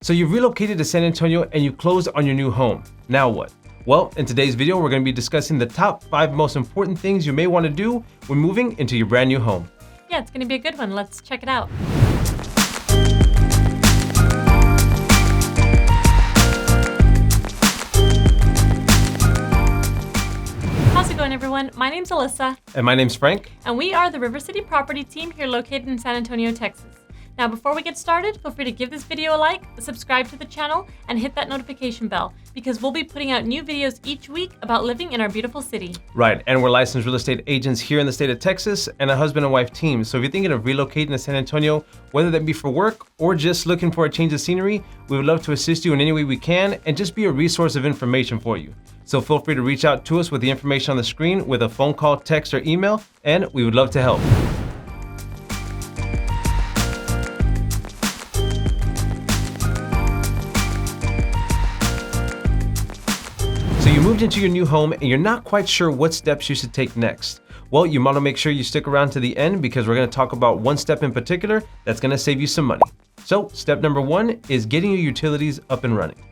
So you've relocated to San Antonio and you closed on your new home. Now what? Well, in today's video, we're going to be discussing the top 5 most important things you may want to do when moving into your brand new home. Yeah, it's going to be a good one. Let's check it out. How's it going, everyone? My name's Alyssa. And my name's Frank. And we are the River City Property Team here located in San Antonio, Texas. Now, before we get started, feel free to give this video a like, subscribe to the channel, and hit that notification bell because we'll be putting out new videos each week about living in our beautiful city. Right, and we're licensed real estate agents here in the state of Texas and a husband and wife team. So if you're thinking of relocating to San Antonio, whether that be for work or just looking for a change of scenery, we would love to assist you in any way we can and just be a resource of information for you. So feel free to reach out to us with the information on the screen with a phone call, text, or email, and we would love to help. So you moved into your new home and you're not quite sure what steps you should take next. Well, you want to make sure you stick around to the end because we're going to talk about one step in particular that's going to save you some money. So step number 1 is getting your utilities up and running.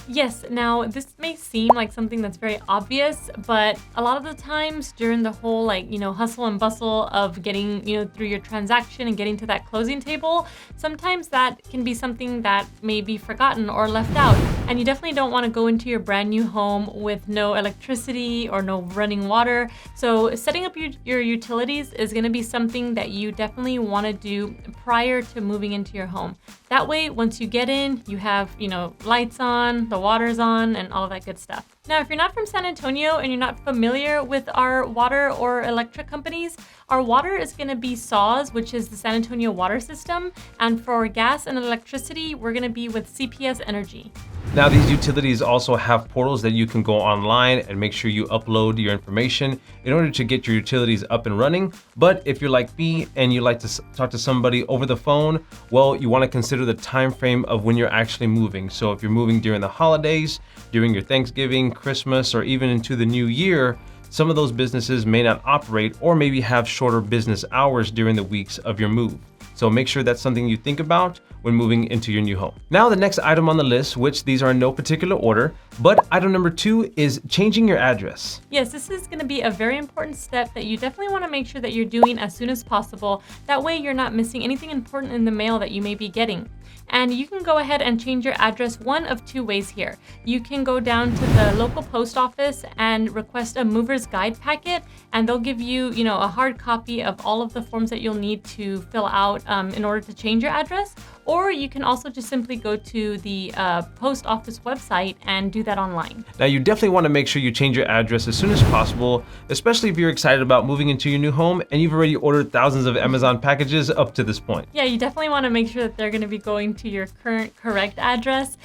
Yes, now this may seem like something that's very obvious, but a lot of the times during the whole hustle and bustle of getting, through your transaction and getting to that closing table, sometimes that can be something that may be forgotten or left out. And you definitely don't want to go into your brand new home with no electricity or no running water. So setting up your utilities is going to be something that you definitely want to do prior to moving into your home. That way, once you get in, you have, lights on, the water's on, and all that good stuff. Now, if you're not from San Antonio and you're not familiar with our water or electric companies, our water is going to be SAWS, which is the San Antonio Water System. And for gas and electricity, we're going to be with CPS Energy. Now, these utilities also have portals that you can go online and make sure you upload your information in order to get your utilities up and running. But if you're like me and you like to talk to somebody over the phone, well, you want to consider the time frame of when you're actually moving. So if you're moving during the holidays, during your Thanksgiving, Christmas, or even into the new year, some of those businesses may not operate or maybe have shorter business hours during the weeks of your move. So make sure that's something you think about when moving into your new home. Now, the next item on the list, which these are in no particular order, but item number 2 is changing your address. Yes, this is going to be a very important step that you definitely want to make sure that you're doing as soon as possible. That way you're not missing anything important in the mail that you may be getting. And you can go ahead and change your address one of 2 ways here. You can go down to the local post office and request a mover's guide packet, and they'll give you, a hard copy of all of the forms that you'll need to fill out in order to change your address. Or you can also just simply go to the post office website and do that online. Now, you definitely want to make sure you change your address as soon as possible, especially if you're excited about moving into your new home and you've already ordered thousands of Amazon packages up to this point. Yeah, you definitely want to make sure that they're going to be going to your current correct address,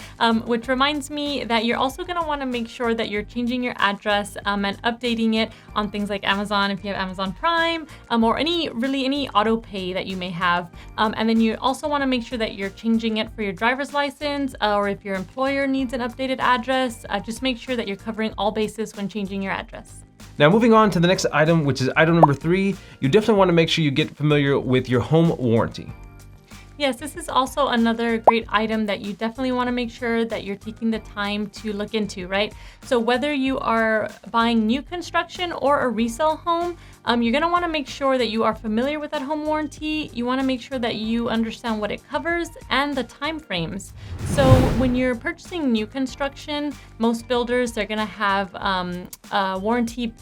which reminds me that you're also going to want to make sure that you're changing your address and updating it on things like Amazon if you have Amazon Prime, or any auto pay that you may have. And then you also want to make sure that you're changing it for your driver's license, or if your employer needs an updated address, just make sure that you're covering all bases when changing your address. Now, moving on to the next item, which is item number 3, you definitely want to make sure you get familiar with your home warranty. Yes, this is also another great item that you definitely want to make sure that you're taking the time to look into, right? So whether you are buying new construction or a resale home, you're going to want to make sure that you are familiar with that home warranty. You want to make sure that you understand what it covers and the time frames. So when you're purchasing new construction, most builders, they're going to have a warranty,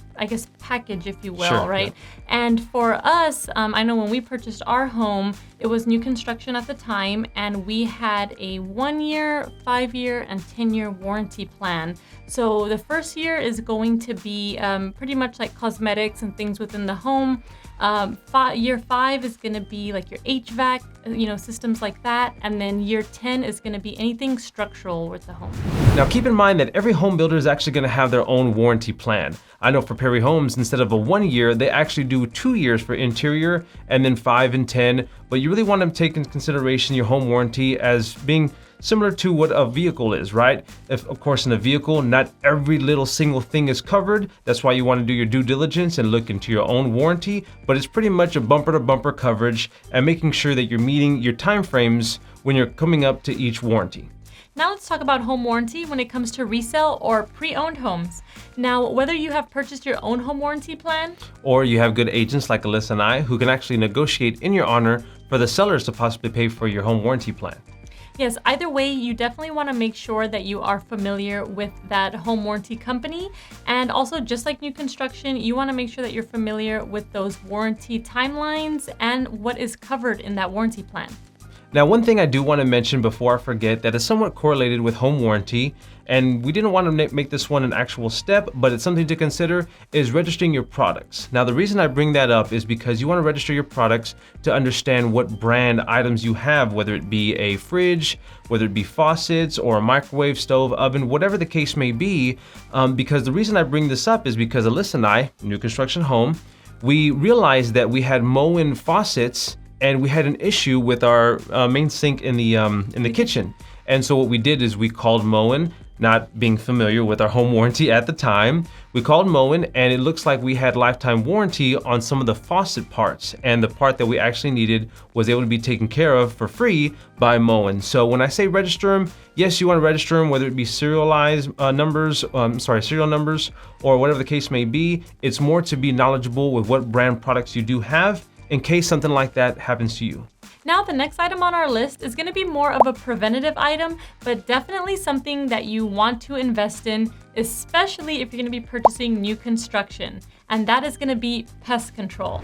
package, if you will, sure, right? Yeah. And for us, I know when we purchased our home, it was new construction at the time, and we had a 1-year, 5-year, and 10-year warranty plan. So the first year is going to be pretty much like cosmetics and things within the home. Year 5 is going to be like your HVAC, systems like that. And then year 10 is going to be anything structural with the home. Now, keep in mind that every home builder is actually going to have their own warranty plan. I know for Perry Homes, instead of a 1 year, they actually do 2 years for interior and then 5 and 10. But you really want to take into consideration your home warranty as being similar to what a vehicle is, right? If, of course, in a vehicle, not every little single thing is covered. That's why you want to do your due diligence and look into your own warranty, but it's pretty much a bumper to bumper coverage and making sure that you're meeting your time frames when you're coming up to each warranty. Now let's talk about home warranty when it comes to resale or pre-owned homes. Now, whether you have purchased your own home warranty plan, or you have good agents like Alyssa and I who can actually negotiate in your honor for the sellers to possibly pay for your home warranty plan. yes, either way, you definitely want to make sure that you are familiar with that home warranty company. And also, just like new construction, you want to make sure that you're familiar with those warranty timelines and what is covered in that warranty plan. Now, one thing I do want to mention before I forget that is somewhat correlated with home warranty, and we didn't want to make this one an actual step, but it's something to consider, is registering your products. Now, the reason I bring that up is because you want to register your products to understand what brand items you have, whether it be a fridge, whether it be faucets or a microwave, stove, oven, whatever the case may be. Because the reason I bring this up is because Alyssa and I, new construction home, we realized that we had Moen faucets and we had an issue with our main sink in the kitchen. And so what we did is we called Moen, not being familiar with our home warranty at the time. We called Moen, and it looks like we had lifetime warranty on some of the faucet parts, and the part that we actually needed was able to be taken care of for free by Moen. So when I say register them, yes, you want to register them, whether it be serial numbers or whatever the case may be. It's more to be knowledgeable with what brand products you do have in case something like that happens to you. Now, the next item on our list is going to be more of a preventative item, but definitely something that you want to invest in, especially if you're going to be purchasing new construction, and that is going to be pest control.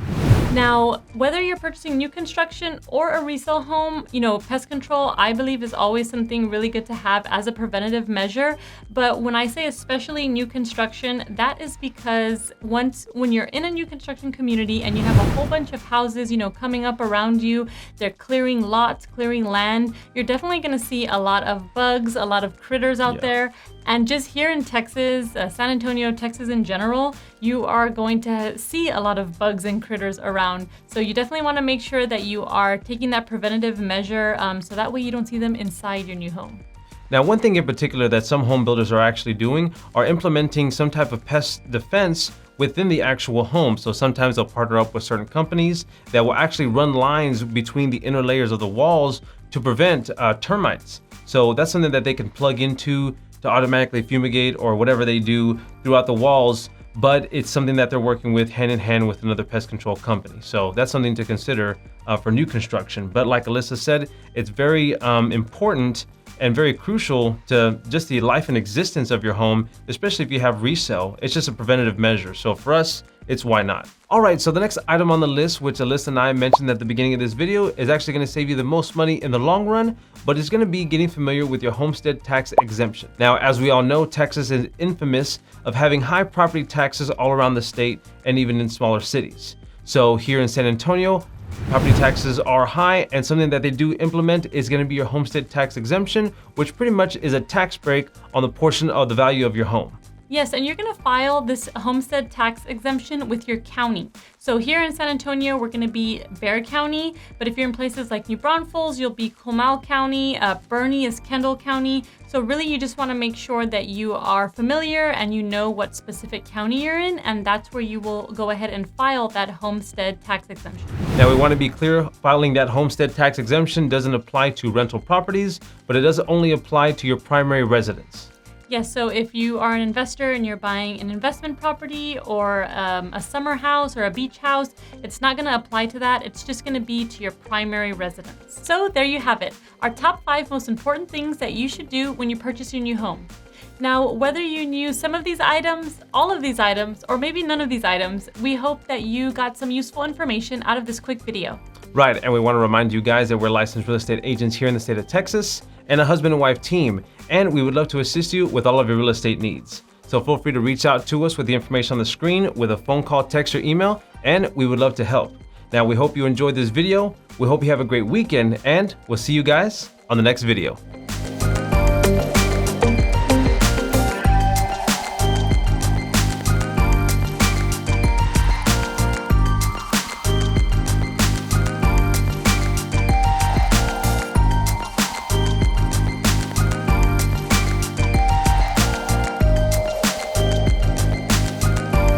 Now, whether you're purchasing new construction or a resale home, pest control, I believe, is always something really good to have as a preventative measure. But when I say especially new construction, that is because when you're in a new construction community and you have a whole bunch of houses, coming up around you, they're clearing lots, clearing land, you're definitely going to see a lot of bugs, a lot of critters out there. And just here in Texas, San Antonio, Texas in general, you are going to see a lot of bugs and critters around. So you definitely want to make sure that you are taking that preventative measure so that way you don't see them inside your new home. Now, one thing in particular that some home builders are actually doing are implementing some type of pest defense within the actual home. So sometimes they'll partner up with certain companies that will actually run lines between the inner layers of the walls to prevent termites. So that's something that they can plug into to automatically fumigate or whatever they do throughout the walls, but it's something that they're working with hand in hand with another pest control company. So that's something to consider for new construction. But like Alyssa said, it's very important and very crucial to just the life and existence of your home, especially if you have resale. It's just a preventative measure. So for us, it's why not. All right, so the next item on the list, which Alyssa and I mentioned at the beginning of this video, is actually going to save you the most money in the long run, but it's going to be getting familiar with your homestead tax exemption. Now, as we all know, Texas is infamous of having high property taxes all around the state and even in smaller cities. So here in San Antonio, property taxes are high, and something that they do implement is going to be your homestead tax exemption, which pretty much is a tax break on the portion of the value of your home. Yes, and you're going to file this homestead tax exemption with your county. So here in San Antonio, we're going to be Bexar County, but if you're in places like New Braunfels, you'll be Comal County, Bernie is Kendall County. So really, you just want to make sure that you are familiar and you know what specific county you're in, and that's where you will go ahead and file that homestead tax exemption. Now, we want to be clear, filing that homestead tax exemption doesn't apply to rental properties, but it does only apply to your primary residence. Yes, so if you are an investor and you're buying an investment property or a summer house or a beach house, it's not going to apply to that. It's just going to be to your primary residence. So there you have it, our top 5 most important things that you should do when you purchase your new home. Now, whether you knew some of these items, all of these items, or maybe none of these items, we hope that you got some useful information out of this quick video. Right, and we want to remind you guys that we're licensed real estate agents here in the state of Texas and a husband and wife team, and we would love to assist you with all of your real estate needs. So feel free to reach out to us with the information on the screen with a phone call, text, or email, and we would love to help. Now, we hope you enjoyed this video. We hope you have a great weekend, and we'll see you guys on the next video.